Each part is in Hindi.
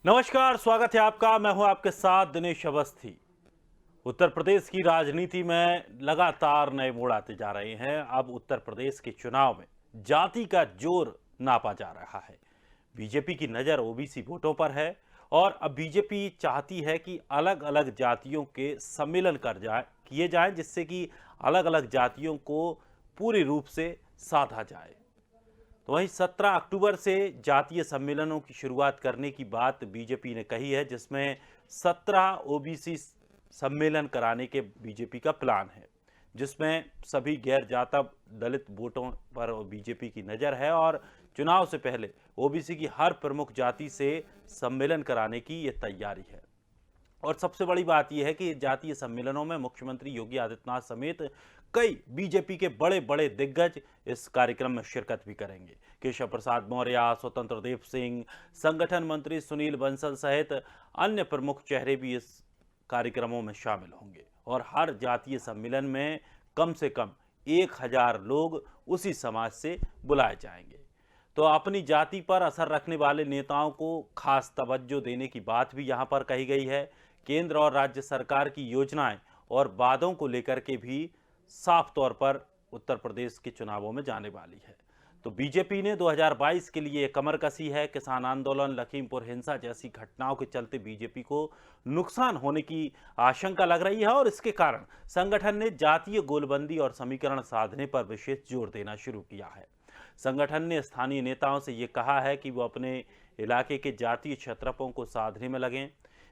नमस्कार, स्वागत है आपका। मैं हूं आपके साथ दिनेश अवस्थी। उत्तर प्रदेश की राजनीति में लगातार नए मोड़ आते जा रहे हैं। अब उत्तर प्रदेश के चुनाव में जाति का जोर नापा जा रहा है। बीजेपी की नज़र ओबीसी वोटों पर है और अब बीजेपी चाहती है कि अलग अलग जातियों के सम्मेलन किए जाएं, जिससे कि अलग अलग जातियों को पूरी रूप से साधा जाए। तो वहीं 17 अक्टूबर से जातीय सम्मेलनों की शुरुआत करने की बात बीजेपी ने कही है, जिसमें 17 ओबीसी सम्मेलन कराने के बीजेपी का प्लान है, जिसमें सभी गैर जाता दलित वोटों पर बीजेपी की नज़र है और चुनाव से पहले ओबीसी की हर प्रमुख जाति से सम्मेलन कराने की ये तैयारी है। और सबसे बड़ी बात यह है कि जातीय सम्मेलनों में मुख्यमंत्री योगी आदित्यनाथ समेत कई बीजेपी के बड़े बड़े दिग्गज इस कार्यक्रम में शिरकत भी करेंगे। केशव प्रसाद मौर्य, स्वतंत्र देव सिंह, संगठन मंत्री सुनील बंसल सहित अन्य प्रमुख चेहरे भी इस कार्यक्रमों में शामिल होंगे और हर जातीय सम्मेलन में कम से कम 1000 लोग उसी समाज से बुलाए जाएंगे। तो अपनी जाति पर असर रखने वाले नेताओं को खास तवज्जो देने की बात भी यहाँ पर कही गई है। केंद्र और राज्य सरकार की योजनाएं और वादों को लेकर के भी साफ तौर पर उत्तर प्रदेश के चुनावों में जाने वाली है। तो बीजेपी ने 2022 के लिए कमर कसी है। किसान आंदोलन, लखीमपुर हिंसा जैसी घटनाओं के चलते बीजेपी को नुकसान होने की आशंका लग रही है और इसके कारण संगठन ने जातीय गोलबंदी और समीकरण साधने पर विशेष जोर देना शुरू किया है। संगठन ने स्थानीय नेताओं से ये कहा है कि वो अपने इलाके के जातीय क्षत्रपों को साधने में लगें।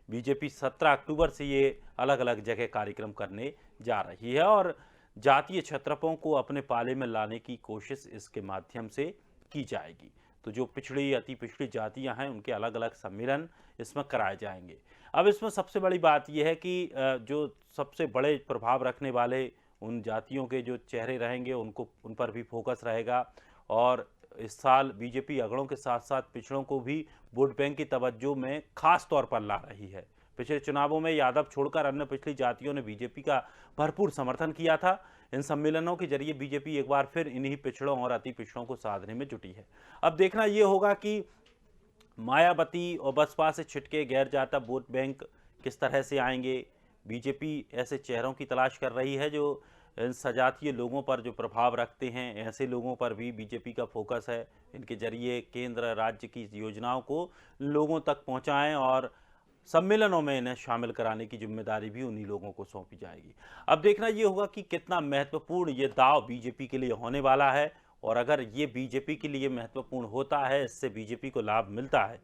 बीजेपी 17 अक्टूबर से ये अलग अलग जगह कार्यक्रम करने जा रही है और जातीय क्षत्रपों को अपने पाले में लाने की कोशिश इसके माध्यम से की जाएगी। तो जो पिछड़ी अति पिछड़ी जातियां हैं उनके अलग अलग सम्मेलन इसमें कराए जाएंगे। अब इसमें सबसे बड़ी बात यह है कि जो सबसे बड़े प्रभाव रखने वाले उन जातियों के जो चेहरे रहेंगे उन पर भी फोकस रहेगा और इस साल बीजेपी अगड़ों के साथ साथ पिछड़ों को भी वोट बैंक की तवज्जो में खास तौर पर ला रही है। पिछले चुनावों में यादव छोड़कर अन्य पिछड़ी जातियों ने बीजेपी का भरपूर समर्थन किया था। इन सम्मेलनों के जरिए बीजेपी एक बार फिर इन्हीं पिछड़ों और अति पिछड़ों को साधने में जुटी है। अब देखना यह होगा कि मायावती और बसपा से छिटके गैर जाता वोट बैंक किस तरह से आएंगे। बीजेपी ऐसे चेहरों की तलाश कर रही है जो इन सजातीय लोगों पर जो प्रभाव रखते हैं। ऐसे लोगों पर भी बीजेपी का फोकस है। इनके जरिए केंद्र राज्य की योजनाओं को लोगों तक पहुंचाएं और सम्मेलनों में इन्हें शामिल कराने की जिम्मेदारी भी उन्हीं लोगों को सौंपी जाएगी। अब देखना ये होगा कि कितना महत्वपूर्ण ये दाव बीजेपी के लिए होने वाला है और अगर ये बीजेपी के लिए महत्वपूर्ण होता है, इससे बीजेपी को लाभ मिलता है,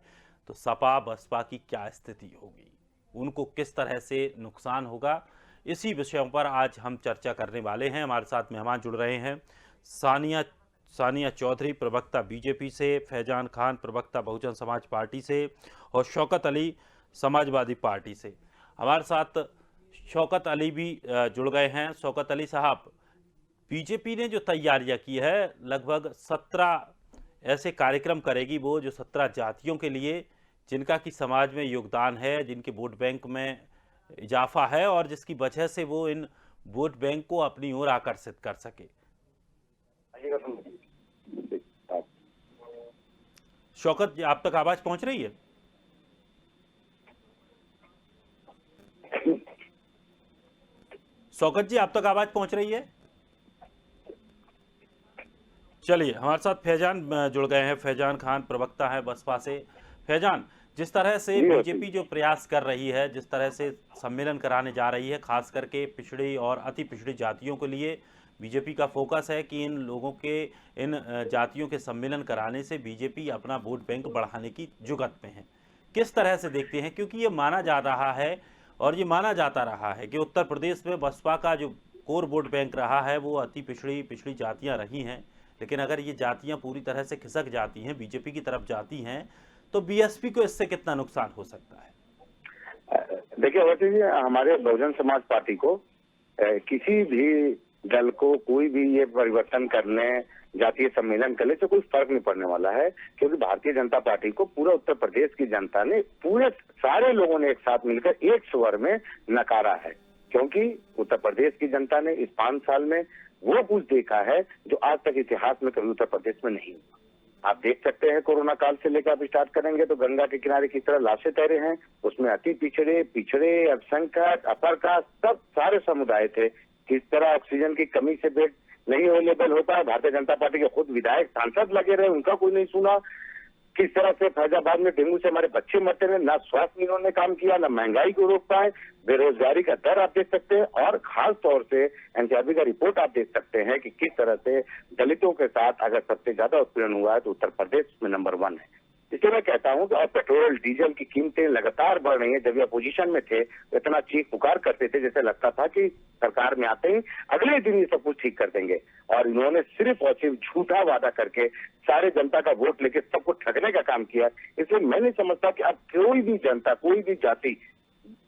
तो सपा बसपा की क्या स्थिति होगी, उनको किस तरह से नुकसान होगा, इसी विषयों पर आज हम चर्चा करने वाले हैं। हमारे साथ मेहमान जुड़ रहे हैं सानिया चौधरी, प्रवक्ता बीजेपी से, फैजान खान, प्रवक्ता बहुजन समाज पार्टी से और शौकत अली, समाजवादी पार्टी से। हमारे साथ शौकत अली भी जुड़ गए हैं। शौकत अली साहब, बीजेपी ने जो तैयारियां की है, लगभग 17 ऐसे कार्यक्रम करेगी वो जो 17 जातियों के लिए, जिनका कि समाज में योगदान है, जिनके वोट बैंक में इजाफा है और जिसकी वजह से वो इन वोट बैंक को अपनी ओर आकर्षित कर सके। शौकत जी, आप तक आवाज पहुंच रही है? शौकत जी, आप तक आवाज पहुंच रही है? चलिए, हमारे साथ फैजान जुड़ गए हैं। फैजान खान प्रवक्ता है बसपा से। फैजान, जिस तरह से बीजेपी जो प्रयास कर रही है, जिस तरह से सम्मेलन कराने जा रही है, खास करके पिछड़ी और अति पिछड़ी जातियों के लिए बीजेपी का फोकस है कि इन लोगों के इन जातियों के सम्मेलन कराने से बीजेपी अपना वोट बैंक बढ़ाने की जुगत में है। किस तरह से देखते हैं, क्योंकि ये माना जा रहा है और ये माना जाता रहा है कि उत्तर प्रदेश में बसपा का जो कोर वोट बैंक रहा है वो अति पिछड़ी जातियां रही हैं, लेकिन अगर ये जातियां पूरी तरह से खिसक जाती हैं, बीजेपी की तरफ जाती हैं, तो बीएसपी को इससे कितना नुकसान हो सकता है? देखिए वैसे जी, हमारे बहुजन समाज पार्टी को किसी भी दल को कोई भी ये परिवर्तन करने, जातीय सम्मेलन करने से कोई फर्क नहीं पड़ने वाला है, क्योंकि भारतीय जनता पार्टी को पूरा उत्तर प्रदेश की जनता ने, पूरे सारे लोगों ने एक साथ मिलकर एक स्वर में नकारा है। क्योंकि उत्तर प्रदेश की जनता ने इस 5 साल में वो कुछ देखा है जो आज तक इतिहास में कभी उत्तर प्रदेश में नहीं हुआ। आप देख सकते हैं कोरोना काल से लेकर आप स्टार्ट करेंगे तो गंगा के किनारे किस तरह लाशें तैरे हैं, उसमें अति पिछड़े पिछड़े अल्पसंख्यक अपर कास्ट सब सारे समुदाय थे। किस तरह ऑक्सीजन की कमी से बेड नहीं अवेलेबल होता है, भारतीय जनता पार्टी के खुद विधायक सांसद लगे रहे, उनका कोई नहीं सुना। किस तरह से फैजाबाद में डेंगू से हमारे बच्चे मरते रहे, ना स्वास्थ्य इन्होंने काम किया, ना महंगाई को रोक पाए, बेरोजगारी का दर आप देख सकते हैं, और खास तौर से एनसीआरबी का रिपोर्ट आप देख सकते हैं कि किस तरह से दलितों के साथ अगर सबसे ज्यादा उत्पीड़न हुआ है तो उत्तर प्रदेश में नंबर 1 है। इसलिए मैं कहता हूं कि और पेट्रोल डीजल की कीमतें लगातार बढ़ रही हैं। जब ये अपोजिशन में थे तो इतना चीख पुकार करते थे जैसे लगता था कि सरकार में आते ही अगले दिन ये सब कुछ ठीक कर देंगे, और इन्होंने सिर्फ और सिर्फ झूठा वादा करके सारे जनता का वोट लेके सबको ठगने का काम किया। इसलिए मैं नहीं समझता कि अब कोई भी जनता, कोई भी जाति,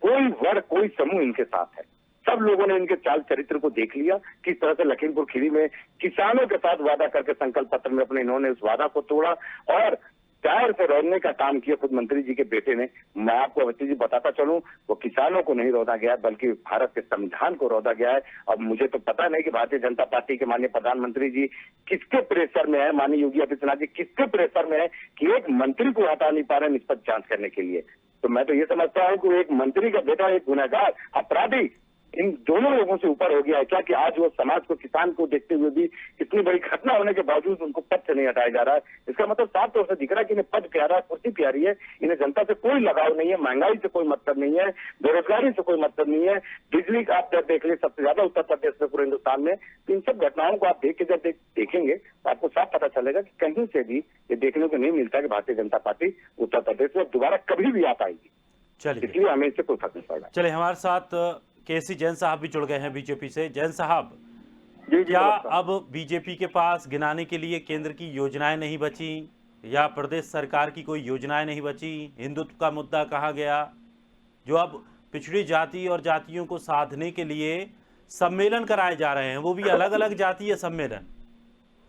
कोई वर्ग, कोई समूह इनके साथ है। सब लोगों ने इनके चाल चरित्र को देख लिया, किस तरह से लखीमपुर खीरी में किसानों के साथ वादा करके संकल्प पत्र में अपने इन्होंने उस वादा को तोड़ा और टायर से रौदने का काम किया खुद मंत्री जी के बेटे ने। मैं आपको अवस्थी जी बताता चलूं, वो किसानों को नहीं रौदा गया बल्कि भारत के संविधान को रौदा गया है। अब मुझे तो पता नहीं कि भारतीय जनता पार्टी के माननीय प्रधानमंत्री जी किसके प्रेशर में है, माननीय योगी आदित्यनाथ जी किसके प्रेशर में है कि एक मंत्री को हटा नहीं पा रहे निष्पक्ष जांच करने के लिए। तो मैं तो ये समझता हूँ कि एक मंत्री का बेटा एक गुनहगार अपराधी इन दोनों लोगों से ऊपर हो गया है क्या, कि आज वो समाज को, किसान को देखते हुए भी इतनी बड़ी घटना होने के बावजूद उनको पद से नहीं हटाया जा रहा है। इसका मतलब साफ तौर से दिख रहा है कि इन्हें पद प्यारा है, कुर्सी प्यारी है, इन्हें जनता से कोई लगाव नहीं है, महंगाई से कोई मतलब नहीं है, बेरोजगारी से कोई मतलब नहीं है, बिजली का आप जब देख ले सबसे ज्यादा उत्तर प्रदेश में पूरे हिंदुस्तान में। तो इन सब घटनाओं को आप देख के जब देखेंगे तो आपको साफ पता चलेगा कि कहीं से भी ये देखने को नहीं मिलता कि भारतीय जनता पार्टी उत्तर प्रदेश में दोबारा कभी भी आ पाएगी। चलिए, इसलिए हमें इससे कोई फर्क नहीं पड़ रहा। चलिए, हमारे साथ केसी जैन साहब भी जुड़ गए हैं बीजेपी से। जैन साहब, जी क्या अब बीजेपी के पास गिनाने के लिए केंद्र की योजनाएं नहीं बची या प्रदेश सरकार की कोई योजनाएं नहीं बची? हिंदुत्व का मुद्दा कहाँ गया? जो अब पिछड़ी जाति और जातियों को साधने के लिए सम्मेलन कराए जा रहे हैं, वो भी अलग अलग जातीय सम्मेलन,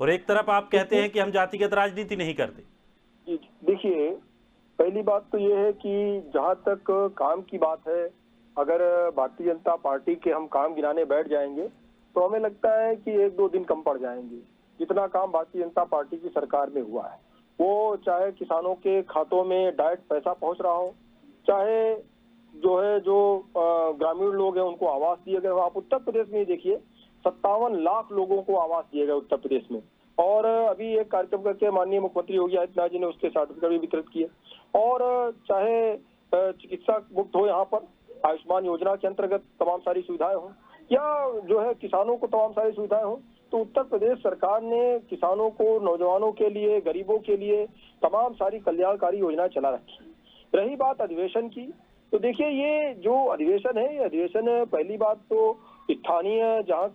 और एक तरफ आप कहते हैं कि हम जातिगत राजनीति नहीं करते। देखिए, पहली बात तो ये है कि जहां तक काम की बात है, अगर भारतीय जनता पार्टी के हम काम गिनाने बैठ जाएंगे तो हमें लगता है कि 1-2 दिन कम पड़ जाएंगे। जितना काम भारतीय जनता पार्टी की सरकार में हुआ है, वो चाहे किसानों के खातों में डायरेक्ट पैसा पहुंच रहा हो, चाहे जो ग्रामीण लोग हैं उनको आवास दिए गए। आप उत्तर प्रदेश में देखिए, 57 लाख लोगों को आवास दिए गए उत्तर प्रदेश में, और अभी एक कार्यक्रम करके माननीय मुख्यमंत्री योगी आदित्यनाथ जी ने उसके सर्टिफिकेट भी वितरित किए। और चाहे चिकित्सा मुक्त हो, यहाँ पर आयुष्मान योजना के अंतर्गत तमाम सारी सुविधाएं हो, या जो है किसानों को तमाम सारी सुविधाएं हो, तो उत्तर प्रदेश सरकार ने किसानों को, नौजवानों के लिए, गरीबों के लिए तमाम सारी कल्याणकारी योजनाएं चला रखी। रही बात अधिवेशन की, तो देखिए ये जो अधिवेशन है, ये अधिवेशन पहली बात तो स्थानीय जहाँ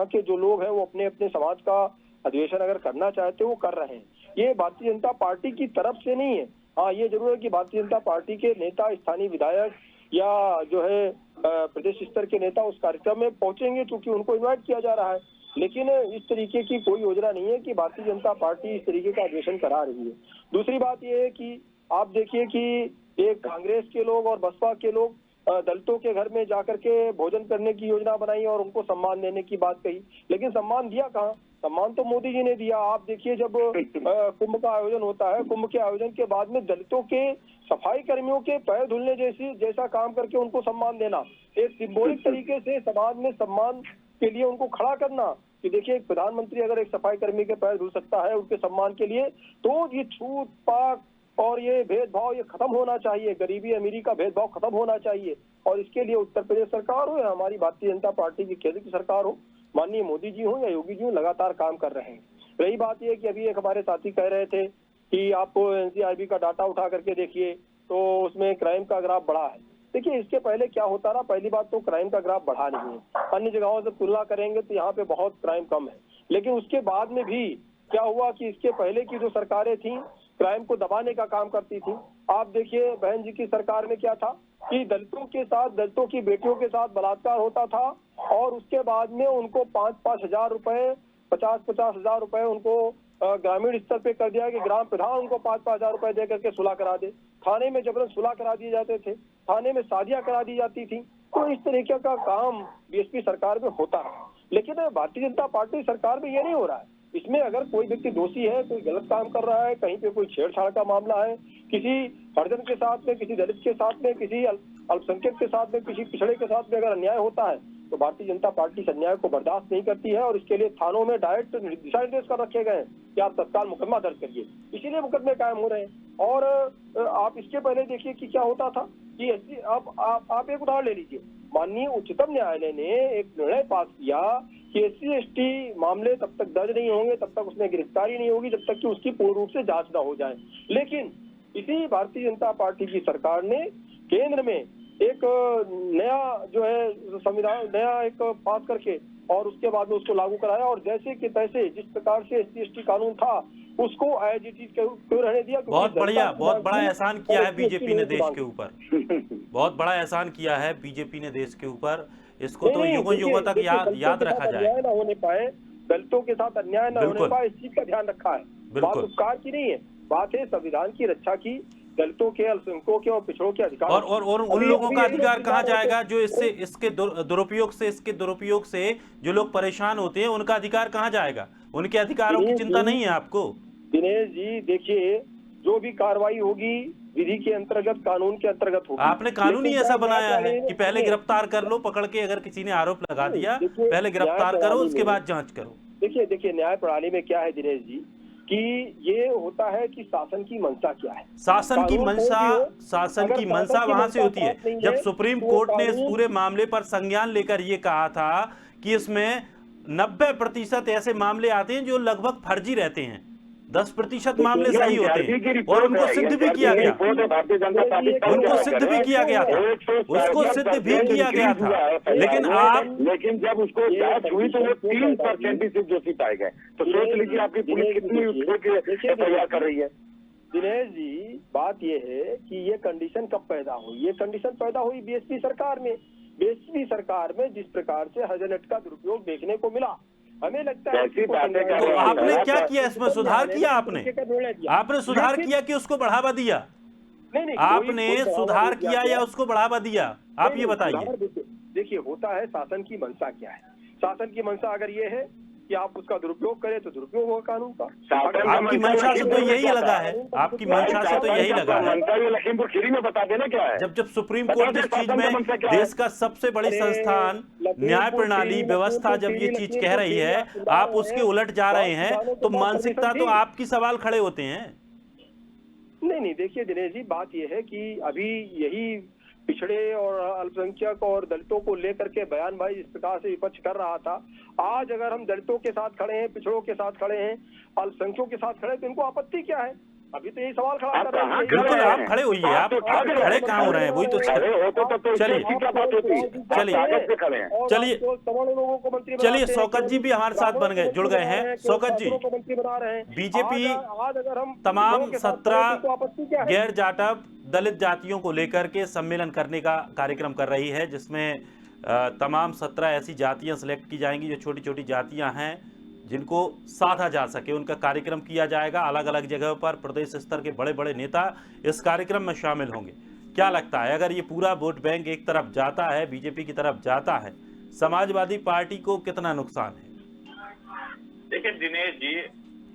के जो लोग हैं वो अपने अपने समाज का अधिवेशन अगर करना चाहते हो वो कर रहे हैं। ये भारतीय जनता पार्टी की तरफ से नहीं है। हाँ, ये जरूर है कि भारतीय जनता पार्टी के नेता, स्थानीय विधायक या जो है प्रदेश स्तर के नेता उस कार्यक्रम में पहुंचेंगे क्योंकि उनको इनवाइट किया जा रहा है। लेकिन इस तरीके की कोई योजना नहीं है कि भारतीय जनता पार्टी इस तरीके का अधिवेशन करा रही है। दूसरी बात यह है कि आप देखिए कि एक कांग्रेस के लोग और बसपा के लोग दलितों के घर में जाकर के भोजन करने की योजना बनाई और उनको सम्मान देने की बात कही, लेकिन सम्मान दिया कहाँ? सम्मान तो मोदी जी ने दिया। आप देखिए, जब कुंभ का आयोजन होता है, कुंभ के आयोजन के बाद में दलितों के सफाई कर्मियों के पैर धुलने जैसा काम करके उनको सम्मान देना, एक सिंबॉलिक तरीके से समाज में सम्मान के लिए उनको खड़ा करना कि देखिए एक प्रधानमंत्री अगर एक सफाई कर्मी के पैर धुल सकता है उनके सम्मान के लिए, तो ये छूत पाक और ये भेदभाव ये खत्म होना चाहिए। गरीबी अमीरी का भेदभाव खत्म होना चाहिए, और इसके लिए उत्तर प्रदेश सरकार हो या हमारी भारतीय जनता पार्टी की केंद्र की सरकार हो, माननीय मोदी जी हो या योगी जी हो, लगातार काम कर रहे हैं। रही बात यह कि अभी एक हमारे साथी कह रहे थे कि आप एनसीआरबी का डाटा उठा करके देखिए तो उसमें क्राइम का ग्राफ बढ़ा है। देखिए, इसके पहले क्या होता रहा, पहली बात तो क्राइम का ग्राफ बढ़ा नहीं है। अन्य जगहों से तुलना करेंगे तो यहाँ पे बहुत क्राइम कम है, लेकिन उसके बाद में भी क्या हुआ कि इसके पहले की जो सरकारें थी क्राइम को दबाने का काम करती थी। आप देखिए, बहन जी की सरकार में क्या था कि दलितों के साथ, दलितों की बेटियों के साथ बलात्कार होता था, और उसके बाद में उनको 5-5 हजार रुपए, 50-50 हजार रुपए उनको ग्रामीण स्तर पे कर दिया कि ग्राम प्रधान उनको 5-5 हजार रुपए दे करके सुलह करा दे। थाने में जबरन सुलह करा दिए जाते थे, थाने में शादियां करा दी जाती थी। तो इस तरीके का काम बीएसपी सरकार में होता है, लेकिन भारतीय जनता पार्टी सरकार में ये नहीं हो रहा है। इसमें अगर कोई व्यक्ति दोषी है, कोई गलत काम कर रहा है, कहीं पे कोई छेड़छाड़ का मामला है, किसी हरिजन के साथ में, किसी दलित के साथ में, किसी अल्पसंख्यक के साथ में, किसी पिछड़े के साथ में अगर अन्याय होता है तो भारतीय जनता पार्टी इस अन्याय को बर्दाश्त नहीं करती है और इसके लिए थानों में डायरेक्ट दिशा निर्देश कर रखे गए हैं कि आप तत्काल मुकदमा दर्ज करिए। इसीलिए मुकदमे कायम हो रहे हैं। और आप इसके पहले देखिए कि क्या होता था कि अब आप एक उदाहरण ले लीजिए। माननीय उच्चतम न्यायालय ने एक निर्णय पास किया कि SC/ST मामले तब तक दर्ज नहीं होंगे, तब तक उसमें गिरफ्तारी नहीं होगी, जब तक कि उसकी पूर्ण रूप से जांच न हो जाए। लेकिन इसी भारतीय जनता पार्टी की सरकार ने केंद्र में एक नया जो है संविधान नया एक पास करके और उसके बाद में उसको लागू कराया और जैसे कि तैसे जिस प्रकार से SC/ST कानून था उसको एज इट इज क्यों रहने दिया। बहुत बढ़िया, बहुत बड़ा एहसान किया है बीजेपी ने देश के ऊपर, बहुत बड़ा एहसान किया है बीजेपी ने देश के ऊपर। इसको तो युगों युगों तक याद रखा जाए। अन्याय न होने पाए, दलितों के साथ अन्याय न होने पाए, इस चीज का ध्यान रखा है। बात उपकार की नहीं है, बात है संविधान की रक्षा की, दलितों के, अल्पसंख्यकों के और पिछड़ों के अधिकार। और उन लोगों का अधिकार कहाँ जाएगा जो इसके दुरुपयोग से जो लोग परेशान होते हैं, उनका अधिकार कहाँ जाएगा? उनके अधिकारों की चिंता नहीं है आपको? दिनेश जी देखिए, जो भी कार्रवाई होगी विधि के अंतर्गत, कानून के अंतर्गत होगी। आपने कानून ही ऐसा बनाया है कि पहले गिरफ्तार कर लो, पकड़ के अगर किसी ने आरोप लगा दिया पहले गिरफ्तार करो, उसके बाद जांच करो। देखिए न्याय प्रणाली में क्या है दिनेश जी कि ये होता है कि शासन की मंशा क्या है। शासन की मंशा वहां से होती है जब सुप्रीम कोर्ट ने इस पूरे मामले पर संज्ञान लेकर ये कहा था कि इसमें 90% ऐसे मामले आते हैं जो लगभग फर्जी रहते हैं, 10% मामले सही होते हैं और उनको सिद्ध भी किया गया, उनको सिद्ध भी किया गया था, उसको सिद्ध भी किया गया था। लेकिन जब उसको जांच हुई तो वो 3% ही सिर्फ दोषी पाए गए। तो सोच लीजिए आपकी पुलिस कितनी तैयार कर रही है। दिनेश जी बात ये है कि ये कंडीशन कब पैदा हुई? ये कंडीशन पैदा हुई बीएसपी सरकार में। बीएसपी सरकार में जिस प्रकार से हज नेट का दुरुपयोग देखने को मिला, हमें लगता है तो आपने क्या किया? इसमें सुधार किया आपने सुधार किया कि उसको बढ़ावा दिया? नहीं, आपने सुधार किया या उसको बढ़ावा दिया? आप ये बताइए। देखिए होता है शासन की मंशा क्या है। शासन की मंशा अगर ये है कि आप उसका दुरुपयोग करें तो दुरुपयोग होगा कानून का। आपकी मंशा से तो यही लगा है, आपकी मंशा से तो यही लगा है। लखीमपुर खीरी में बता देना क्या है। जब सुप्रीम कोर्ट इस चीज में, देश का सबसे बड़ी संस्थान न्याय प्रणाली व्यवस्था जब ये चीज कह रही है, आप उसके उलट जा रहे हैं तो मानसिकता तो आपकी सवाल खड़े होते हैं। नहीं देखिए दिनेश जी बात यह है कि अभी यही पिछड़े और अल्पसंख्यक और दलितों को लेकर के बयानबाजी इस प्रकार से विपक्ष कर रहा था। आज अगर हम दलितों के साथ खड़े हैं, पिछड़ों के साथ खड़े हैं, अल्पसंख्यकों के साथ खड़े हैं तो इनको आपत्ति क्या है? अभी तो यही सवाल खड़ा कर रहे हैं। बिल्कुल आप खड़े होइए, आप खड़े कहाँ हो रहे हैं? वही तो चलिए शौकत जी भी हमारे साथ बन गए, जुड़ गए हैं। शौकत जी, बीजेपी तमाम 17 गैर जाटव दलित जातियों को लेकर के सम्मेलन करने का कार्यक्रम कर रही है, जिसमें तमाम 17 ऐसी जातियां सिलेक्ट की जाएंगी जो छोटी छोटी जातियां हैं जिनको साधा जा सके, उनका कार्यक्रम किया जाएगा। अलग अलग जगह पर प्रदेश स्तर के बड़े बड़े नेता इस कार्यक्रम में शामिल होंगे। क्या लगता है अगर ये पूरा वोट बैंक एक तरफ जाता है, बीजेपी की तरफ जाता है, समाजवादी पार्टी को कितना नुकसान है? देखिए दिनेश जी,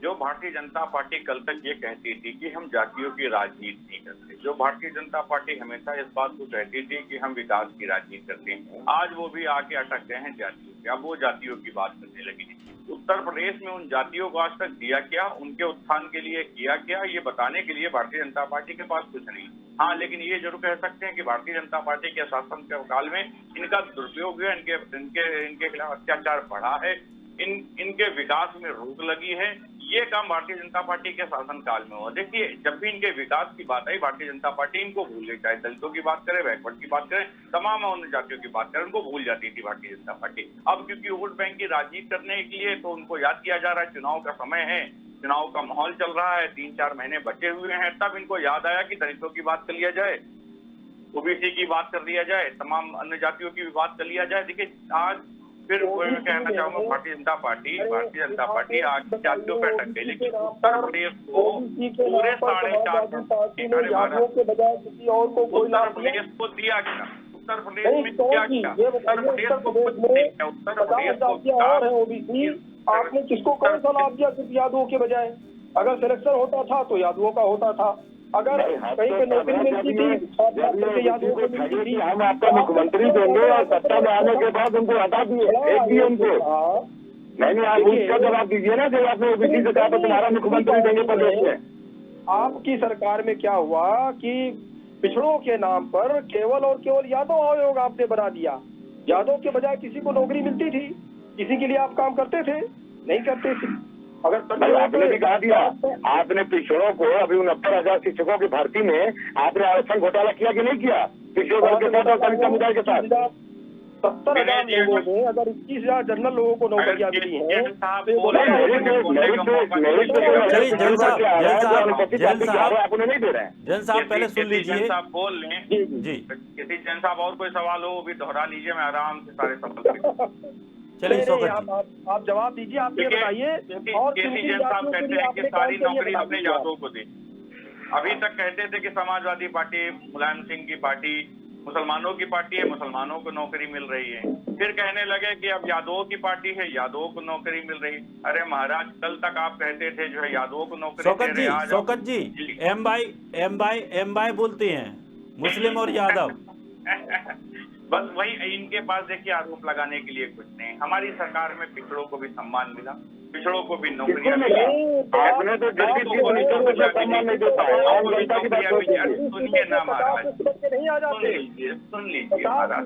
जो भारतीय जनता पार्टी कल तक ये कहती थी कि हम जातियों की राजनीति नहीं करते, जो भारतीय जनता पार्टी हमेशा इस बात को कहती थी कि हम विकास की राजनीति करते हैं, आज वो भी आके अटक गए हैं जातियों के। अब वो जातियों की बात करने लगी। उत्तर प्रदेश में उन जातियों को आज तक दिया क्या, उनके उत्थान के लिए किया क्या, ये बताने के लिए भारतीय जनता पार्टी के पास कुछ नहीं। हाँ, लेकिन ये जरूर कह सकते हैं कि भारतीय जनता पार्टी के शासन के काल में इनका दुरुपयोग है, इनके खिलाफ अत्याचार बढ़ा है, इनके विकास में रोक लगी है। ये काम भारतीय जनता पार्टी के शासनकाल में हुआ। देखिए, जब भी इनके विकास की बात आई, भारतीय जनता पार्टी इनको भूल गई। चाहे दलितों की बात करें, बैकवर्ड की बात करें, तमाम अन्य जातियों की बात करें, उनको भूल जाती थी भारतीय जनता पार्टी। अब क्योंकि वोट बैंक की राजनीति करने के लिए तो उनको याद किया जा रहा है, चुनाव का समय है, चुनाव का माहौल चल रहा है, 3-4 महीने बचे हुए हैं, तब इनको याद आया कि दलितों की बात कर लिया जाए, ओबीसी की बात कर लिया जाए, तमाम अन्य जातियों की भी बात कर लिया जाए। देखिए, आज फिर मैं कहना चाहूंगा भारतीय जनता पार्टी आज जातियों पर अटक गई, लेकिन उत्तर प्रदेश को पूरे 4.5 उत्तर प्रदेश को दिया गया। उत्तर प्रदेश में क्या किया? उत्तर प्रदेश को कुछ नहीं किया। उत्तर प्रदेश को आपने किसको कौन सा लाभ दिया सिर्फ यादवों के बजाय? अगर सिलेक्शन होता था तो यादवों का होता था, अगर कहीं पे नौकरी मिलती थी यादवों को मिलती थी। हम आपका मुख्यमंत्री देंगे और सत्ता में आने के बाद उनको हटा दिए, एक दिए उनको। नहीं, आप उसका जवाब दीजिए ना, जब आपने ओबीसी से कहा तो तुम्हारा मुख्यमंत्री देंगे प्रदेश में। आपकी सरकार में क्या हुआ कि पिछड़ों के नाम पर केवल और केवल यादव आयोग आपने बना दिया। यादव के बजाय किसी को नौकरी मिलती थी? किसी के लिए आप काम करते थे? नहीं करते थे। अगर आपने भी कहा दिया, आपने पिछड़ों को अभी 69,000 शिक्षकों की भर्ती में आपने आरक्षण घोटाला किया कि नहीं किया? पिछड़े वर्ग के साथ और दलित समुदाय के साथ 70,000 लोगों में अगर 21,000 जनरल लोगों को नौकरियां मिली हैं। चलिए जैन साहब पहले सुन लीजिए। साहब बोल लें जी किसी जैन साहब और कोई सवाल हो वो भी दोहरा लीजिए, मैं आराम से सारे सवाल चलिए शौकत आप जवाब दीजिए। आप ये बताइए, और केसी जैन साहब कहते हैं कि सारी नौकरी अपने यादवों को दी। अभी तक कहते थे कि समाजवादी पार्टी, मुलायम सिंह की पार्टी मुसलमानों की पार्टी है, मुसलमानों को नौकरी मिल रही है। फिर कहने लगे कि अब यादवों की पार्टी है, यादवों को नौकरी मिल रही। अरे महाराज, कल तक आप कहते थे जो है यादवों को नौकरी दे रहे। शौकत जी एम बाई बोलते हैं मुस्लिम और यादव। बस वही, इनके पास देखिए आरोप लगाने के लिए कुछ नहीं। हमारी सरकार में पिछड़ों को भी सम्मान मिला, पिछड़ों को भी नौकरियां मिली। आपने तो सम्मान नहीं दे पाए। सुनिए ना महाराज, नहीं आ जाते, सुन लीजिए महाराज,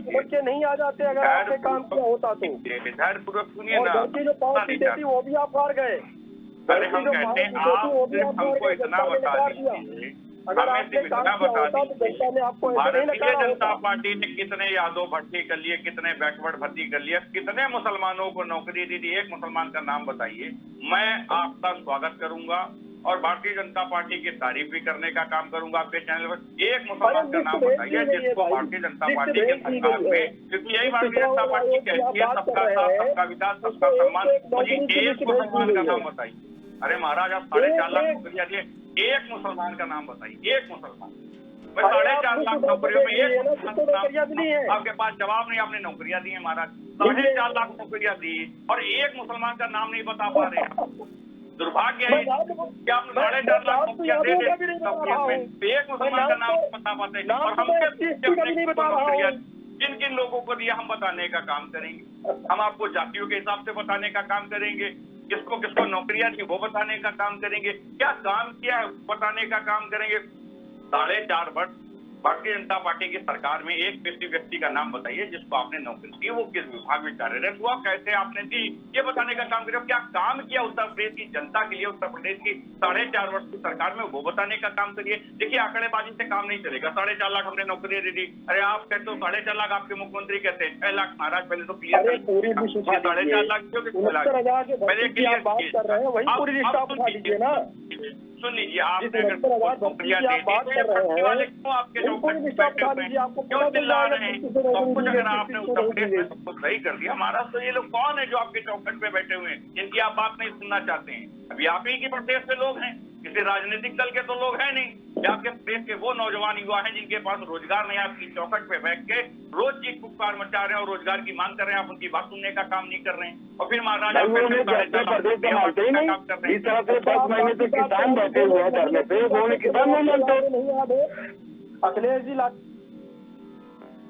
बच्चे नहीं आ जाते अगर आपने काम किया होता तो। ध्यानपूर्वक सुनिए ना, जो 5 सीटें थी वो भी आप हार गए। अरे हम कहते हैं आप सिर्फ हमको इतना बता दीजिए, हमें सिर्फ इतना बता दीजिए, भारतीय जनता पार्टी ने कितने यादव भर्ती कर लिए, कितने बैकवर्ड भर्ती कर लिए, कितने मुसलमानों को नौकरी दी थी? एक मुसलमान का नाम बताइए, मैं आपका स्वागत करूंगा और भारतीय जनता पार्टी की तारीफ भी करने का काम करूंगा आपके चैनल पर। एक मुसलमान का नाम बताइए जिसको भारतीय जनता पार्टी के सरकार में, क्योंकि यही भारतीय जनता पार्टी कहती है सबका साथ, सबका विकास, सबका सम्मान। मुझे एक मुसलमान का नाम बताइए। अरे महाराज, आप 4.5 लाख नौकरियां दिए, एक मुसलमान का नाम बताइए, एक मुसलमान। 4.5 लाख नौकरियों में एक मुसलमान नाम, आपके पास जवाब नहीं। आपने नौकरियां दी है महाराज, 4.5 लाख नौकरियां दी और एक मुसलमान का नाम नहीं बता पा रहे हैं। दुर्भाग्य है कि आप 4.5 लाख नौकरियां दे दें, एक मुसलमान का नाम बता पाते। और हम जिन किन लोगों को दिया हम बताने का काम करेंगे। हम आपको जातियों के हिसाब से बताने का काम करेंगे, किसको किसको नौकरियां थी वो बताने का काम करेंगे, क्या काम किया है बताने का काम करेंगे। 4.5 वर्ष भारतीय जनता पार्टी की सरकार में एक व्यक्ति का नाम बताइए जिसको आपने नौकरी दी, वो किस विभाग में कार्यरत हुआ, कैसे आपने दी, ये बताने का काम करिए। क्या काम किया उत्तर प्रदेश की जनता के लिए, उत्तर प्रदेश की 4.5 वर्ष की सरकार में, वो बताने का काम करिए। देखिए, आंकड़ेबाजी से काम नहीं चलेगा। 4.5 लाख हमने नौकरी दे दी। अरे आप कहते हो 4.5 लाख, आपके मुख्यमंत्री कहते हैं 6 लाख। महाराज पहले तो क्लियर 4.5 लाख क्यों, पहले क्लियर सुन लीजिए। आपने अगर नौकरियां दे दी वाले क्यों आपके क्यों चिल्ला रहे हैं? सब कुछ अगर आपने उत्तर प्रदेश में सब कुछ सही कर दिया, महाराज, तो ये लोग कौन है जो आपके चौखट पे बैठे हुए हैं, जिनकी आप बात नहीं सुनना चाहते हैं? अभी आप ही की प्रदेश से लोग हैं, किसी राजनीतिक दल के तो लोग हैं नहीं। आपके प्रदेश के वो नौजवान युवा हैं जिनके पास रोजगार नहीं, आपकी चौखट पे बैठ के रोज चीख पुकार मचा रहे हैं और रोजगार की मांग कर रहे हैं। आप उनकी बात सुनने का काम नहीं कर रहे हैं। और फिर महाराज इस तरह से 10 महीने से किसान बैठे हुए हैं धरने पे, वो किसान नहीं मानते। अखिलेश जी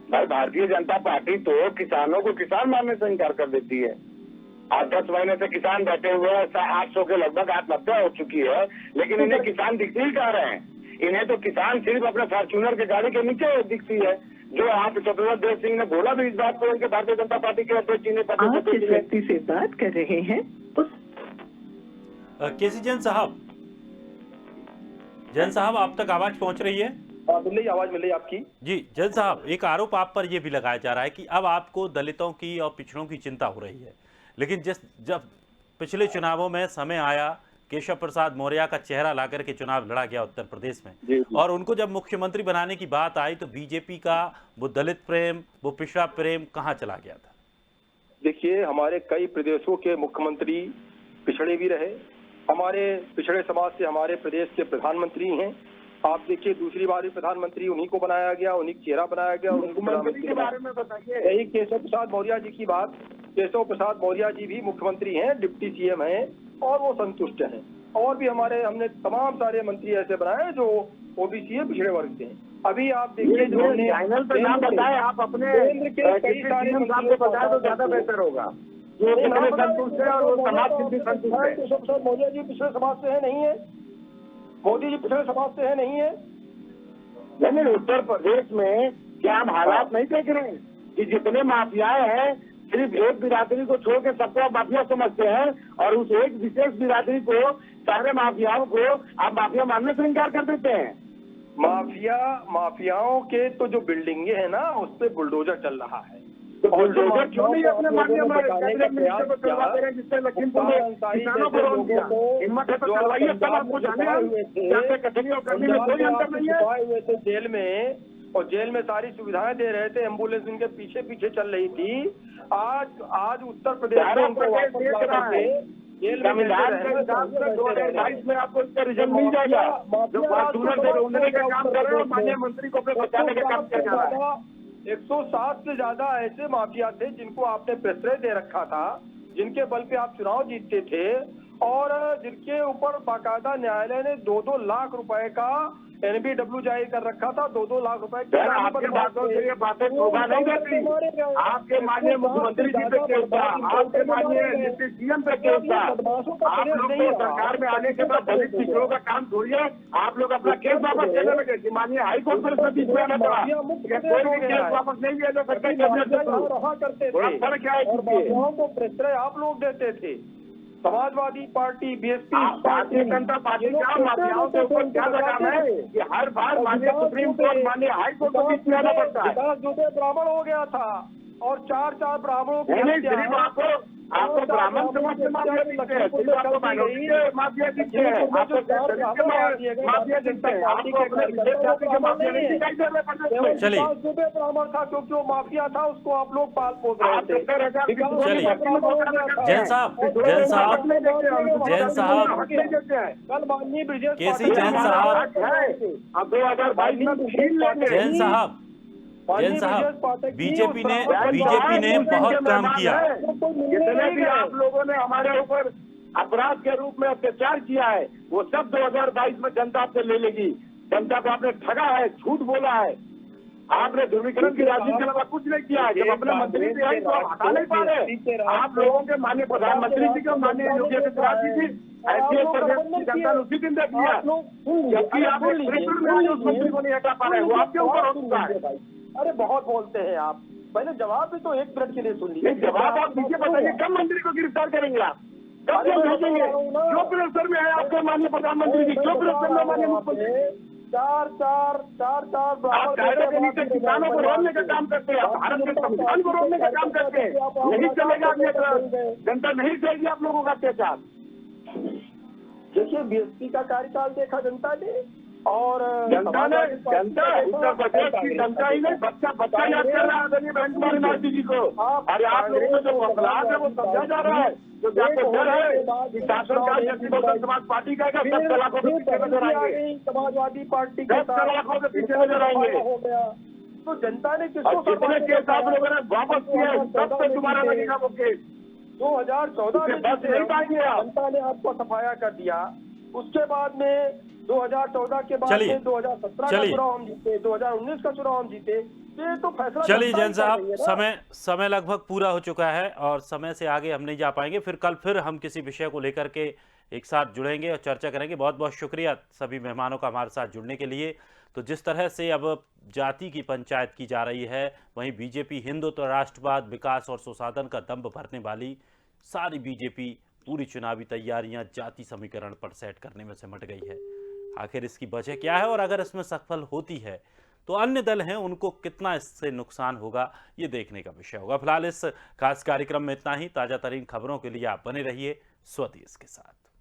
भाई, भारतीय जनता पार्टी तो किसानों को किसान मानने से इनकार कर देती है। आज 10 महीने से किसान बैठे हुए हैं, 800 के लगभग आत्महत्या हो चुकी है, लेकिन इन्हें किसान दिखते ही कह रहे हैं। इन्हें तो किसान सिर्फ अपने फॉर्च्यूनर के गाड़ी के नीचे दिखती है। जो आप चतुर्थ देव सिंह ने बोला भी इस बात को, इनके भारतीय जनता पार्टी के अध्यक्ष जी ने जिस व्यक्ति से बात कर रहे हैं उस केसी जैन साहब आप तक आवाज पहुंच रही है? आवाज मिल रही आपकी जी। जैन साहब, एक आरोप आप पर यह भी लगाया जा रहा है कि अब आपको दलितों की और पिछड़ों की चिंता हो रही है, लेकिन जब पिछले चुनावों में समय आया, केशव प्रसाद मौर्य का चेहरा लाकर के चुनाव लड़ा गया उत्तर प्रदेश में, और उनको जब मुख्यमंत्री बनाने की बात आई तो बीजेपी का वो दलित प्रेम, वो पिछड़ा प्रेम कहाँ चला गया था? देखिए, हमारे कई प्रदेशों के मुख्यमंत्री पिछड़े भी रहे। हमारे पिछड़े समाज से हमारे प्रदेश के प्रधानमंत्री हैं। आप देखिए, दूसरी बार भी प्रधानमंत्री उन्हीं को बनाया गया, उन्हीं चेहरा बनाया गया। मुख्यमंत्री के बारे में बताइए। यही केशव प्रसाद मौर्य जी की बात, केशव प्रसाद मौर्य जी भी मुख्यमंत्री हैं, डिप्टी सीएम हैं और वो संतुष्ट हैं। और भी हमने तमाम सारे मंत्री ऐसे बनाए हैं जो ओबीसी पिछड़े वर्ग के हैं। अभी आप देखिए जो हमने चैनल पे नाम बताए, आप अपने केंद्र के कई सारे नाम को बताए तो ज्यादा बेहतर होगा। जो कितने संतुष्ट है और वो समाज कितनी संतुष्ट है। केशव प्रसाद मौर्य जी पिछड़े समाज से है नहीं है, मोदी जी पिछड़े समाज से है नहीं है। नहीं, उत्तर प्रदेश में क्या हम हालात नहीं देख रहे हैं कि जितने माफियाए हैं सिर्फ एक बिरादरी को छोड़ के सबको आप माफिया समझते हैं और उस एक विशेष बिरादरी को, सारे माफियाओं को आप माफिया मानने से इनकार कर देते हैं। माफियाओं के तो जो बिल्डिंगे हैं ना उस पे बुलडोजर चल रहा है। तो बुलडोजर क्यों नहीं अपने माननीय कैबिनेट मिनिस्टर को करवाते हैं, जिससे लखीमपुर में किसानों को रोक दिया। हिम्मत है तो करवाइए, सब आपको जाने हैं। कठिनी और करने में कोई अंतर नहीं है। हुए थे जेल में और जेल में सारी सुविधाएं दे रहे थे, एम्बुलेंस इनके पीछे पीछे चल रही थी। आज उत्तर प्रदेश में उनको वापस ला करके जेल में संविधान के हिसाब से 2022 में आपको इसका रिजल्ट मिल जाएगा। जो फॉर्चूनर से ढूंढने का काम कर रहे हो, माननीय मंत्री को अपने बचाने का काम किया जा रहा है। 107 से ज्यादा ऐसे माफिया थे जिनको आपने प्रश्रय दे रखा था, जिनके बल पे आप चुनाव जीतते थे और जिनके ऊपर बाकायदा न्यायालय ने 2-2 लाख रुपए का NBW जारी कर रखा था। 2-2 लाख रुपए की आपके बातों से ये बातें शोभा नहीं देती। आपके माननीय मुख्यमंत्री जी पे केस था, आपके माननीय डिप्टी सीएम पे केस था। आप लोग को सरकार में आने के बाद दलित पिछड़ों का काम छोड़िए, आप लोग अपना केस वापस लेने लगे कि माननीय हाईकोर्ट पर इसमें बीच में आना पड़ा। कोई भी केस वापस नहीं लिया जा सकता। रहा करते थे फर्क क्या है? को प्रश्रय आप लोग देते थे। Samajwadi party, BSP, Bharatiya Janata party का माफियाओं के ऊपर क्या लगाम है कि हर बार माननीय सुप्रीम कोर्ट, माननीय हाई कोर्ट को बीच में आना पड़ता है। विकास दुबे ब्राह्मण हो गया था और 4 ब्राह्मणों की नहीं, सिर्फ आपको ब्राह्मण समाज के माफिया दिखते हैं, सिर्फ आपको माइनॉरिटी के माफिया दिखते हैं, आपको दलित के माफिया दिखते हैं, आपको अपने विशेष जाति के माफिया नहीं दिखाई दे रहे। चलिए। विकास दुबे ब्राह्मण था क्योंकि वो माफिया था, उसको आप लोग पाल पोस रहे थे। जैन साहब कल माननीय ब्रिजेश केसी जैन साहब अब 2022 में छीन लेंगे। जैन साहब बीजेपी ने बहुत काम किया। जितने भी आप लोगों ने हमारे ऊपर अपराध के रूप में अत्याचार किया है वो सब 2022 में जनता आपसे ले लेगी। जनता को आपने ठगा है, झूठ बोला है, आपने ध्रुवीकरण की राजनीति के अलावा कुछ नहीं किया है। जब अपने मंत्री भी आई तो आप हटा नहीं पा रहे। आप लोगों के माननीय प्रधानमंत्री जी को, माननीय योगी आदित्यनाथ जी ऐसी प्रदेश की जनता ने उसी दिन देख लिया, जबकि आप उस मंत्री को नहीं हटा पा रहे। वो आपके ऊपर हो चुका है। अरे बहुत बोलते हैं आप, पहले जवाब भी तो 1 मिनट के लिए सुन लीजिए। जवाब आप दीजिए, बताइए कब मंत्री को गिरफ्तार करेंगे आप, कब जेल भेजेंगे? क्यों प्रेशर में है आपके माननीय प्रधानमंत्री जी, क्यों प्रेशर में माननीय मुख्यमंत्री? 4 आप दायरे के नीचे किसानों को रोकने का काम करते हैं, भारत के संविधान को रोकने का काम करते हैं। नहीं चलेगा, जनता नहीं सहेगी आप लोगों का अत्याचार। देखिए बीएसपी का कार्यकाल देखा जनता ने और जनता उत्तर प्रदेश की जनता ही नहीं, बच्चा याद कर रहा है आदरणीय बहन कुमारी नायडू जी को। अरे आप लोगों को जो अपराध है वो समझा जा रहा है। तो आपको डर है कि शासनकाल जैसी बहुजन समाज पार्टी का 10 तलाकों के पीछे नजर आएंगे, समाजवादी पार्टी 10 तलाकों के पीछे नजर आएंगे। तो जनता ने और जितने केस आप लोगों ने वापस किए सब पे तुम्हारा लगेगा वो केस। 2014 में बस नहीं पाएंगे आप। जनता ने आपको सफाया कर दिया। उसके बाद में 2014 के बाद में 2017 का चुनाव हम जीते, 2019 का चुनाव हम जीते। ये तो फैसला। चलिए जैन साहब, समय लगभग पूरा हो चुका है और समय से आगे हम नहीं जा पाएंगे। कल हम किसी विषय को लेकर के एक साथ जुड़ेंगे और चर्चा करेंगे। बहुत बहुत शुक्रिया सभी मेहमानों का हमारे साथ जुड़ने के लिए। तो जिस तरह से अब जाति की पंचायत की जा रही है, वहीं बीजेपी हिंदुत्व, राष्ट्रवाद, विकास और सुशासन का दंभ भरने वाली सारी बीजेपी पूरी चुनावी तैयारियां जाति समीकरण पर सेट करने में सिमट गई है। आखिर इसकी वजह क्या है और अगर इसमें सफल होती है तो अन्य दल हैं उनको कितना इससे नुकसान होगा, ये देखने का विषय होगा। फिलहाल इस खास कार्यक्रम में इतना ही। ताजा तरीन खबरों के लिए आप बने रहिए स्वदेश के साथ।